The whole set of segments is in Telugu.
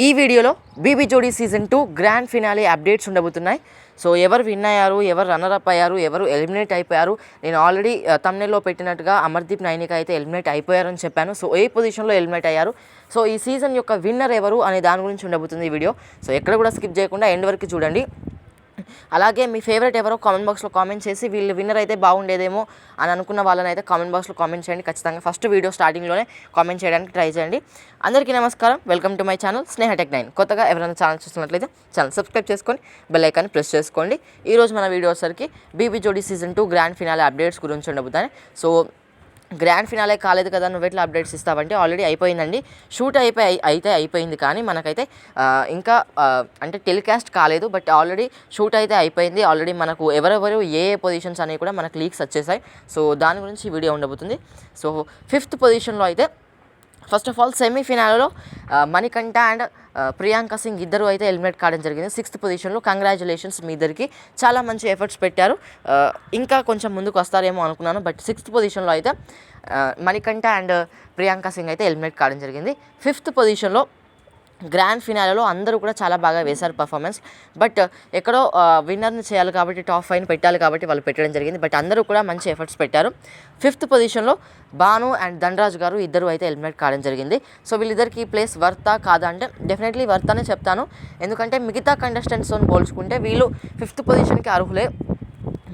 ఈ వీడియోలో BB Jodi season 2 grand finale updates ఉండబోతున్నాయి. సో ఎవరు విన్ అయ్యారు, ఎవరు రన్నర్ అప్ అయ్యారు, ఎవరు ఎలిమినేట్ అయిపోయారు. నేను ఆల్రెడీ థంబ్నెయిల్లో పెట్టినట్టుగా అమర్దీప్, నైనిక అయితే ఎలిమినేట్ అయిపోయారని చెప్పాను. సో ఏ పొజిషన్లో ఎలిమినేట్ అయ్యారు, సో ఈ సీజన్ యొక్క విన్నర్ ఎవరు అనే దాని గురించి ఉండబోతుంది ఈ వీడియో. సో ఎక్కడ కూడా స్కిప్ చేయకుండా ఎండ్ వరకు చూడండి. అలాగే మీ ఫేవరెట్ ఎవరో కామెంట్ బాక్స్లో కామెంట్ చేసి వీళ్ళు విన్నర్ అయితే బాగుండేదేమో అని అనుకున్న వాళ్ళని అయితే కామెంట్ బాక్స్లో కామెంట్ చేయండి. ఖచ్చితంగా ఫస్ట్ వీడియో స్టార్టింగ్లోనే కామెంట్ చేయడానికి ట్రై చేయండి. అందరికీ నమస్కారం, welcome to my channel Sneha tech 9. కొత్తగా ఎవరైనా ఛానల్ చూస్తున్నట్లయితే ఛానల్ సబ్స్క్రైబ్ చేసుకొని బెల్ ఐకాన్ ప్రెస్ చేసుకోండి. ఈరోజు మన వీడియో వచ్చరికి BB Jodi season 2 grand finale updates గురించి ఉండబోతాయి. సో గ్రాండ్ ఫినాలే కాలేదు కదా, నువ్వు ఎట్లా అప్డేట్స్ ఇస్తావంటే ఆల్రెడీ అయిపోయిందండి. షూట్ అయిపోయింది కానీ మనకైతే ఇంకా అంటే టెలికాస్ట్ కాలేదు. బట్ ఆల్రెడీ షూట్ అయితే అయిపోయింది. ఆల్రెడీ మనకు ఎవరెవరు ఏ పొజిషన్స్ అనేవి కూడా మనకు లీక్స్ వచ్చేసాయి. సో దాని గురించి ఈ వీడియో ఉండబోతుంది. సో 5th పొజిషన్లో అయితే ఫస్ట్ ఆఫ్ ఆల్ సెమీఫినాల్లో మణికంఠ అండ్ ప్రియాంక సింగ్ ఇద్దరు అయితే ఎలిమినేట్ కావడం జరిగింది. 6th పొజిషన్లో. కంగ్రాచులేషన్స్, మీ ఇద్దరికి చాలా మంచి ఎఫర్ట్స్ పెట్టారు. ఇంకా కొంచెం ముందుకు వస్తారేమో అనుకున్నాను. బట్ 6th పొజిషన్లో అయితే మణికంఠ అండ్ ప్రియాంక సింగ్ అయితే ఎలిమినేట్ కావడం జరిగింది. 5th పొజిషన్లో గ్రాండ్ ఫినాలేలో అందరూ కూడా చాలా బాగా వేశారు పర్ఫార్మెన్స్. బట్ ఎక్కడో విన్నర్ని చేయాలి కాబట్టి, టాప్ 5 పెట్టాలి కాబట్టి వాళ్ళు పెట్టడం జరిగింది. బట్ అందరూ కూడా మంచి ఎఫర్ట్స్ పెట్టారు. 5th పొజిషన్లో భాను అండ్ ధనరాజ్ గారు ఇద్దరు అయితే ఎలిమినేట్ కావడం జరిగింది. సో వీళ్ళిద్దరికి ప్లేస్ వర్తా కాదా అంటే డెఫినెట్లీ వర్తానే చెప్తాను. ఎందుకంటే మిగతా కంటెస్టెంట్స్తో పోల్చుకుంటే వీళ్ళు 5th పొజిషన్కి అర్హులే.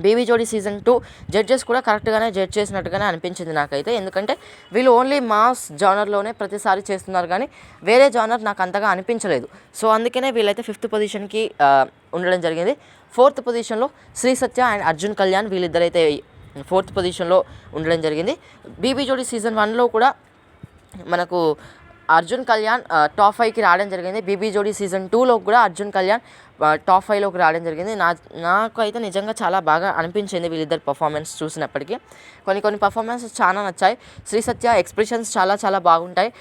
బీబీ జోడీ సీజన్ 2 జడ్జెస్ కూడా కరెక్ట్గానే జడ్జ్ చేసినట్టుగానే అనిపించింది నాకైతే. ఎందుకంటే వీళ్ళు ఓన్లీ మాస్ జానర్లోనే ప్రతిసారి చేస్తున్నారు కానీ వేరే జానర్ నాకు అంతగా అనిపించలేదు. సో అందుకనే వీళ్ళైతే 5th పొజిషన్కి ఉండడం జరిగింది. 4th పొజిషన్లో శ్రీ సత్య అండ్ అర్జున్ కళ్యాణ్ వీళ్ళిద్దరైతే 4th పొజిషన్లో ఉండడం జరిగింది. బీబీ జోడీ సీజన్ 1లో కూడా మనకు అర్జున్ కళ్యాణ్ టాప్ 5కి రావడం జరిగింది. బీబీ జోడీ సీజన్ 2లో కూడా అర్జున్ కళ్యాణ్ టాప్ 5లోకి రావడం జరిగింది. నాకు అయితే నిజంగా చాలా బాగా అనిపించింది వీళ్ళిద్దరు పర్ఫార్మెన్స్ చూసినప్పటికీ. కొన్ని పర్ఫార్మెన్సెస్ చాలా నచ్చాయి. శ్రీ సత్య ఎక్స్ప్రెషన్స్ చాలా బాగుంటాయి.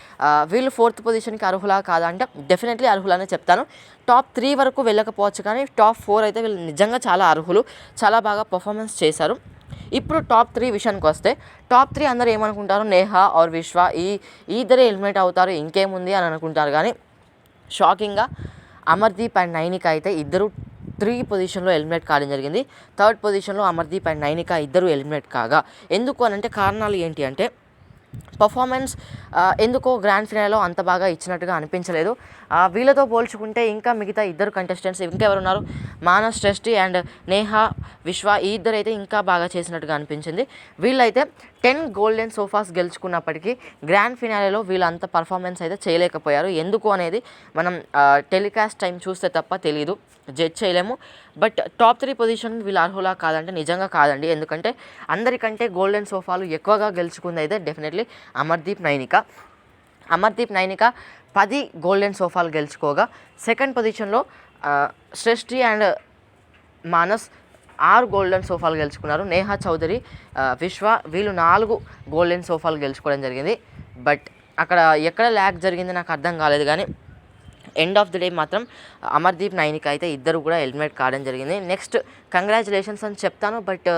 వీళ్ళు 4th పొజిషన్కి అర్హులా కాదా అంటే డెఫినెట్లీ అర్హులనే చెప్తాను. టాప్ 3 వరకు వెళ్ళకపోవచ్చు కానీ టాప్ 4 అయితే వీళ్ళు నిజంగా చాలా అర్హులు. చాలా బాగా పర్ఫార్మెన్స్ చేశారు. ఇప్పుడు టాప్ 3 విషయానికి వస్తే, టాప్ 3 అందరూ ఏమనుకుంటారు, నేహ ఆర్ విశ్వ ఈ ఇద్దరే ఎలిమినేట్ అవుతారు, ఇంకేముంది అని అనుకుంటారు. కానీ షాకింగ్గా అమర్దీప్ అండ్ నైనిక అయితే ఇద్దరు 3 పొజిషన్లో ఎలిమినేట్ కావడం జరిగింది. 3rd పొజిషన్లో అమర్దీప్ అండ్ నైనిక ఇద్దరు ఎలిమినేట్ కాగా, ఎందుకు అని అంటే కారణాలు ఏంటి అంటే పర్ఫార్మెన్స్ ఎందుకో గ్రాండ్ ఫినాలేలో అంత బాగా ఇచ్చినట్టుగా అనిపించలేదు. వీళ్ళతో పోల్చుకుంటే ఇంకా మిగతా ఇద్దరు కంటెస్టెంట్స్ ఇంకెవరు ఉన్నారు, మానస్, శ్రేష్ఠి అండ్ నేహ, విశ్వ ఈ ఇద్దరైతే ఇంకా బాగా చేసినట్టుగా అనిపించింది. వీళ్ళైతే 10 గోల్డెన్ సోఫాస్ గెలుచుకున్నప్పటికీ గ్రాండ్ ఫినాలేలో వీళ్ళు అంత పర్ఫార్మెన్స్ అయితే చేయలేకపోయారు. ఎందుకు అనేది మనం టెలికాస్ట్ టైం చూస్తే తప్ప తెలియదు, జడ్జ్ చేయలేము. బట్ టాప్ 3 పొజిషన్ వీళ్ళు అర్హులా కాదంటే నిజంగా కాదండి. ఎందుకంటే అందరికంటే గోల్డెన్ సోఫాలు ఎక్కువగా గెలుచుకుంది అయితే డెఫినెట్లీ అమర్దీప్, నైనిక. అమర్దీప్, నైనిక 10 గోల్డెన్ సోఫాలు గెలుచుకోగా, 2nd పొజిషన్లో శ్రేష్ఠి అండ్ మానస్ 6 గోల్డెన్ సోఫాలు గెలుచుకున్నారు. నేహా చౌదరి, విశ్వ వీళ్ళు 4 గోల్డెన్ సోఫాలు గెలుచుకోవడం జరిగింది. బట్ అక్కడ ఎక్కడ ల్యాక్ జరిగింది నాకు అర్థం కాలేదు. కానీ ఎండ్ ఆఫ్ ది డే మాత్రం అమర్దీప్, నైనిక అయితే ఇద్దరు కూడా ఎలిమినేట్ కావడం జరిగింది. నెక్స్ట్ కంగ్రాచులేషన్స్ అని చెప్తాను. బట్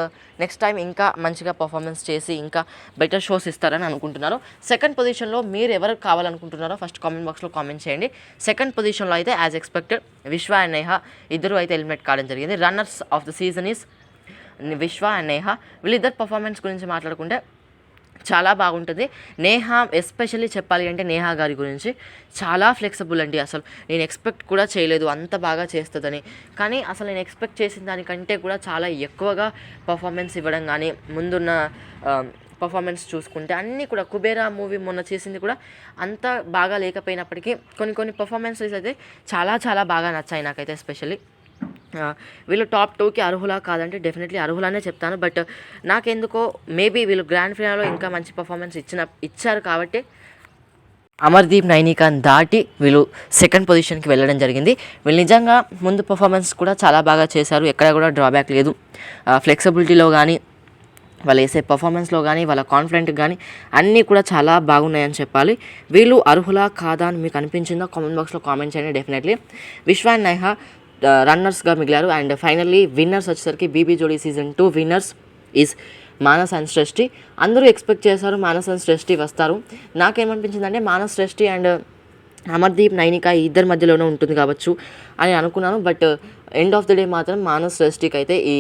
నెక్స్ట్ టైం ఇంకా మంచిగా పర్ఫార్మెన్స్ చేసి ఇంకా బెటర్ షోస్ ఇస్తారని అనుకుంటున్నారు. 2nd పొజిషన్లో మీరు ఎవరు కావాలనుకుంటున్నారో ఫస్ట్ కామెంట్ బాక్స్లో కామెంట్ చేయండి. 2nd పొజిషన్లో అయితే యాజ్ ఎక్స్పెక్టెడ్ విశ్వ అండ్ నేహ ఇద్దరు అయితే ఎలిమినేట్ కావడం జరిగింది. Runners of the season is విశ్వ అండ్ నేహ. వీళ్ళిద్దరు పర్ఫార్మెన్స్ గురించి మాట్లాడుకుంటే చాలా బాగుంటుంది. నేహ ఎస్పెషల్లీ చెప్పాలి అంటే నేహ గారి గురించి చాలా ఫ్లెక్సిబుల్ అండి. అసలు నేను ఎక్స్పెక్ట్ కూడా చేయలేదు అంత బాగా చేస్తుందని. కానీ అసలు నేను ఎక్స్పెక్ట్ చేసిన దానికంటే కూడా చాలా ఎక్కువగా పర్ఫార్మెన్స్ ఇవ్వడం కానీ, ముందున్న పర్ఫార్మెన్స్ చూసుకుంటే అన్నీ కూడా కుబేరా మూవీ మొన్న చేసింది కూడా అంత బాగా లేకపోయినప్పటికీ కొన్ని పర్ఫార్మెన్సెస్ అయితే చాలా బాగా నచ్చాయి నాకైతే. ఎస్పెషల్లీ వీళ్ళు టాప్ 2కి అర్హులా కాదంటే డెఫినెట్లీ అర్హులనే చెప్తాను. బట్ నాకెందుకో మేబీ వీళ్ళు గ్రాండ్ ఫినాలేలో ఇంకా మంచి పర్ఫార్మెన్స్ ఇచ్చారు కాబట్టి అమర్దీప్, నైనికాని దాటి వీళ్ళు 2nd పొజిషన్కి వెళ్ళడం జరిగింది. వీళ్ళు నిజంగా ముందు పర్ఫార్మెన్స్ కూడా చాలా బాగా చేశారు. ఎక్కడ కూడా డ్రాబ్యాక్ లేదు. ఫ్లెక్సిబిలిటీలో కానీ, వాళ్ళు వేసే పర్ఫార్మెన్స్లో కానీ, వాళ్ళ కాన్ఫిడెంట్ కానీ అన్నీ కూడా చాలా బాగున్నాయని చెప్పాలి. వీళ్ళు అర్హులా కాదా అని మీకు అనిపించిందో కామెంట్ బాక్స్లో కామెంట్ చేయండి. డెఫినెట్లీ విశ్వ అండ్ నేహ రన్నర్స్గా మిగిలారు. అండ్ ఫైనల్లీ విన్నర్స్ వచ్చేసరికి BB Jodi season 2 winners is Manas and Shreshti. అందరూ ఎక్స్పెక్ట్ చేశారు మానస్ అండ్ శ్రేష్ఠి వస్తారు. నాకేమనిపించిందంటే మానస్, శ్రేష్ఠి అండ్ అమర్దీప్, నైనిక ఈ ఇద్దరి మధ్యలోనే ఉంటుంది కావచ్చు అని అనుకున్నాను. But end of the day మాత్రం మానస్ శ్రేష్ఠికి అయితే ఈ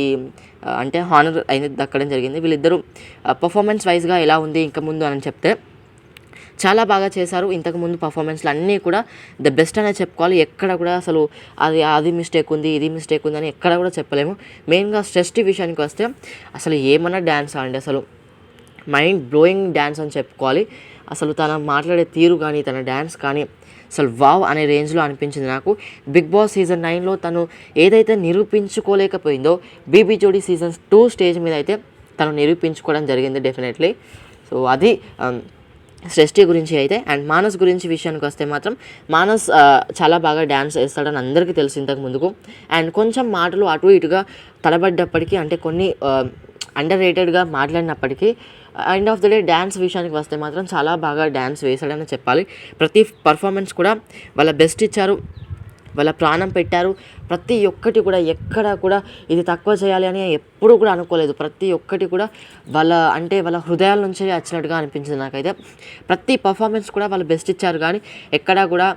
అంటే హానర్ అనేది దక్కడం జరిగింది. వీళ్ళిద్దరూ పర్ఫార్మెన్స్ వైజ్గా ఎలా ఉంది ఇంకా ముందు అని చెప్తే చాలా బాగా చేశారు. ఇంతకుముందు పర్ఫార్మెన్స్లు అన్నీ కూడా ద బెస్ట్ అనే చెప్పుకోవాలి. ఎక్కడ కూడా అసలు అది మిస్టేక్ ఉంది, ఇది మిస్టేక్ ఉంది అని ఎక్కడ కూడా చెప్పలేము. మెయిన్గా శ్రేష్ఠి విషయానికి వస్తే అసలు ఏమన్నా డ్యాన్స్ అండి, అసలు మైండ్ బ్లోయింగ్ డ్యాన్స్ అని చెప్పుకోవాలి. అసలు తన మాట్లాడే తీరు కానీ తన డ్యాన్స్ కానీ అసలు వావ్ అనే రేంజ్లో అనిపించింది నాకు. బిగ్ బాస్ సీజన్ 9లో తను ఏదైతే నిరూపించుకోలేకపోయిందో బీబీ జోడీ సీజన్ 2 స్టేజ్ మీద అయితే తను నిరూపించుకోవడం జరిగింది డెఫినెట్లీ. సో అది శ్రేష్ఠి గురించి అయితే. అండ్ మానస్ గురించి విషయానికి వస్తే మాత్రం మానస్ చాలా బాగా డ్యాన్స్ వేస్తాడని అందరికీ తెలుసు ఇంతకు ముందుకు. అండ్ కొంచెం మాటలు అటు ఇటుగా తడబడ్డప్పటికీ అంటే కొన్ని అండర్ రేటెడ్గా మాట్లాడినప్పటికీ end of the day dance విషయానికి వస్తే మాత్రం చాలా బాగా డ్యాన్స్ వేశాడని చెప్పాలి. ప్రతి పర్ఫార్మెన్స్ కూడా వాళ్ళ బెస్ట్ ఇచ్చారు, వాళ్ళ ప్రాణం పెట్టారు. ప్రతి ఒక్కటి కూడా ఎక్కడ కూడా ఇది తక్కువ చేయాలి అని ఎప్పుడూ కూడా అనుకోలేదు. ప్రతి ఒక్కటి కూడా వాళ్ళ హృదయాల నుంచి వచ్చినట్టుగా అనిపించింది నాకైతే. ప్రతి పర్ఫార్మెన్స్ కూడా వాళ్ళు బెస్ట్ ఇచ్చారు, కానీ ఎక్కడా కూడా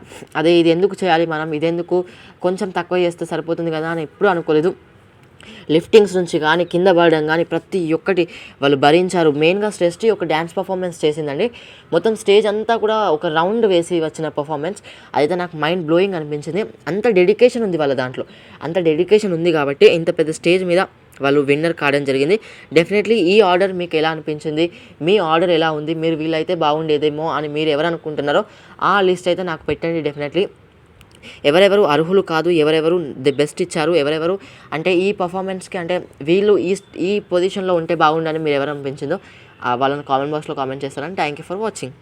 ఇది ఎందుకు చేయాలి, మనం ఇదెందుకు కొంచెం తక్కువ చేస్తే సరిపోతుంది కదా అని ఎప్పుడూ అనుకోలేదు. లిఫ్టింగ్స్ నుంచి కానీ కింద పడడం కానీ ప్రతి ఒక్కటి వాళ్ళు భరించారు. మెయిన్గా శ్రేష్ఠి ఒక డ్యాన్స్ పర్ఫార్మెన్స్ చేసిందండి. మొత్తం స్టేజ్ అంతా కూడా ఒక రౌండ్ వేసి వచ్చిన పర్ఫార్మెన్స్ అయితే నాకు మైండ్ బ్లోయింగ్ అనిపించింది. అంత డెడికేషన్ ఉంది వాళ్ళ దాంట్లో, అంత డెడికేషన్ ఉంది కాబట్టి ఇంత పెద్ద స్టేజ్ మీద వాళ్ళు విన్నర్ కావడం జరిగింది. డెఫినెట్లీ ఈ ఆర్డర్ మీకు ఎలా అనిపించింది, మీ ఆర్డర్ ఎలా ఉంది, మీరు వీళ్ళైతే బాగుండేదేమో అని మీరు ఎవరు అనుకుంటున్నారో ఆ లిస్ట్ అయితే నాకు పెట్టండి. డెఫినెట్లీ ఎవరెవరు అర్హులు కాదు, ఎవరెవరు ది బెస్ట్ ఇచ్చారు, ఎవరెవరు అంటే ఈ పర్ఫార్మెన్స్కి అంటే వీళ్ళు ఈ పొజిషన్లో ఉంటే బాగుండని మీరు ఎవరు అనిపించిందో వాళ్ళని కామెంట్ బాక్స్లో కామెంట్ చేస్తారని. Thank you for watching.